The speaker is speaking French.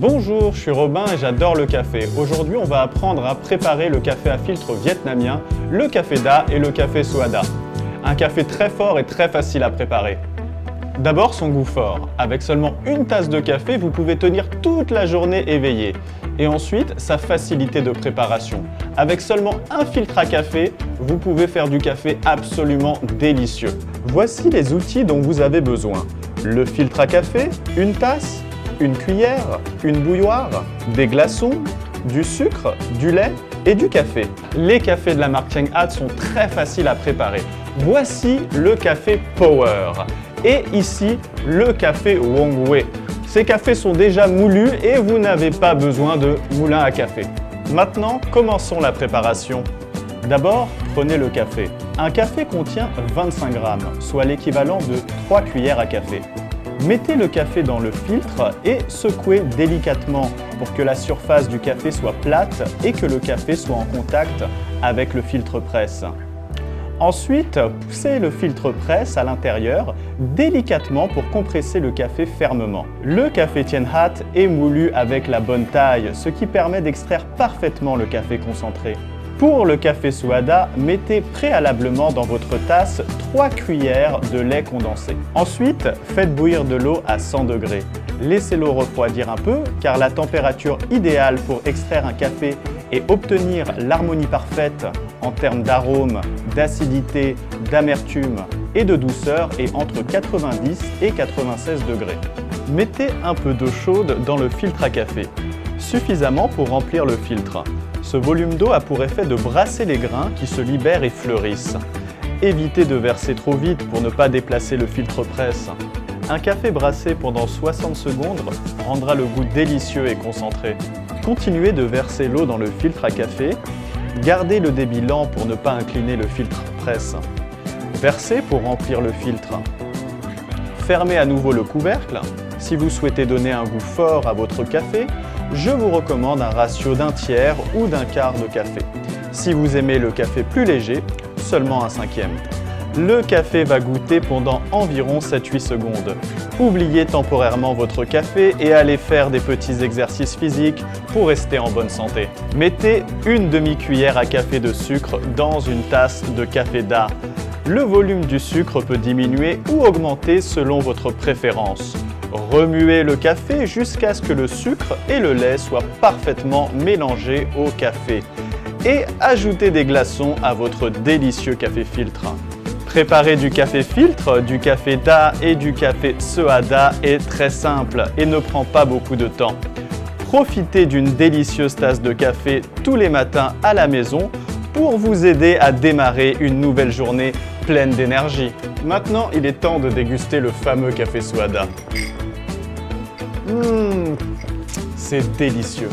Bonjour, je suis Robin et j'adore le café. Aujourd'hui, on va apprendre à préparer le café à filtre vietnamien, le café Da et le café Suada. Un café très fort et très facile à préparer. D'abord, son goût fort. Avec seulement une tasse de café, vous pouvez tenir toute la journée éveillé. Et ensuite, sa facilité de préparation. Avec seulement un filtre à café, vous pouvez faire du café absolument délicieux. Voici les outils dont vous avez besoin. Le filtre à café, une tasse, une cuillère, une bouilloire, des glaçons, du sucre, du lait et du café. Les cafés de la marque Cheng Hat sont très faciles à préparer. Voici le café Power et ici le café Wong Wei. Ces cafés sont déjà moulus et vous n'avez pas besoin de moulin à café. Maintenant, commençons la préparation. D'abord, prenez le café. Un café contient 25 grammes, soit l'équivalent de 3 cuillères à café. Mettez le café dans le filtre et secouez délicatement pour que la surface du café soit plate et que le café soit en contact avec le filtre presse. Ensuite, poussez le filtre presse à l'intérieur délicatement pour compresser le café fermement. Le café Cheng Hat est moulu avec la bonne taille, ce qui permet d'extraire parfaitement le café concentré. Pour le café Suada, mettez préalablement dans votre tasse 3 cuillères de lait condensé. Ensuite, faites bouillir de l'eau à 100 degrés. Laissez-l'eau refroidir un peu car la température idéale pour extraire un café et obtenir l'harmonie parfaite en termes d'arôme, d'acidité, d'amertume et de douceur est entre 90 et 96 degrés. Mettez un peu d'eau chaude dans le filtre à café, suffisamment pour remplir le filtre. Ce volume d'eau a pour effet de brasser les grains qui se libèrent et fleurissent. Évitez de verser trop vite pour ne pas déplacer le filtre presse. Un café brassé pendant 60 secondes rendra le goût délicieux et concentré. Continuez de verser l'eau dans le filtre à café. Gardez le débit lent pour ne pas incliner le filtre presse. Versez pour remplir le filtre. Fermez à nouveau le couvercle. Si vous souhaitez donner un goût fort à votre café, je vous recommande un ratio d'un tiers ou d'un quart de café. Si vous aimez le café plus léger, seulement un cinquième. Le café va goûter pendant environ 7-8 secondes. Oubliez temporairement votre café et allez faire des petits exercices physiques pour rester en bonne santé. Mettez une demi-cuillère à café de sucre dans une tasse de café Da. Le volume du sucre peut diminuer ou augmenter selon votre préférence. Remuez le café jusqu'à ce que le sucre et le lait soient parfaitement mélangés au café. Et ajoutez des glaçons à votre délicieux café filtre. Préparer du café filtre, du café Da et du café Suada est très simple et ne prend pas beaucoup de temps. Profitez d'une délicieuse tasse de café tous les matins à la maison pour vous aider à démarrer une nouvelle journée pleine d'énergie. Maintenant, il est temps de déguster le fameux café Suada. C'est délicieux.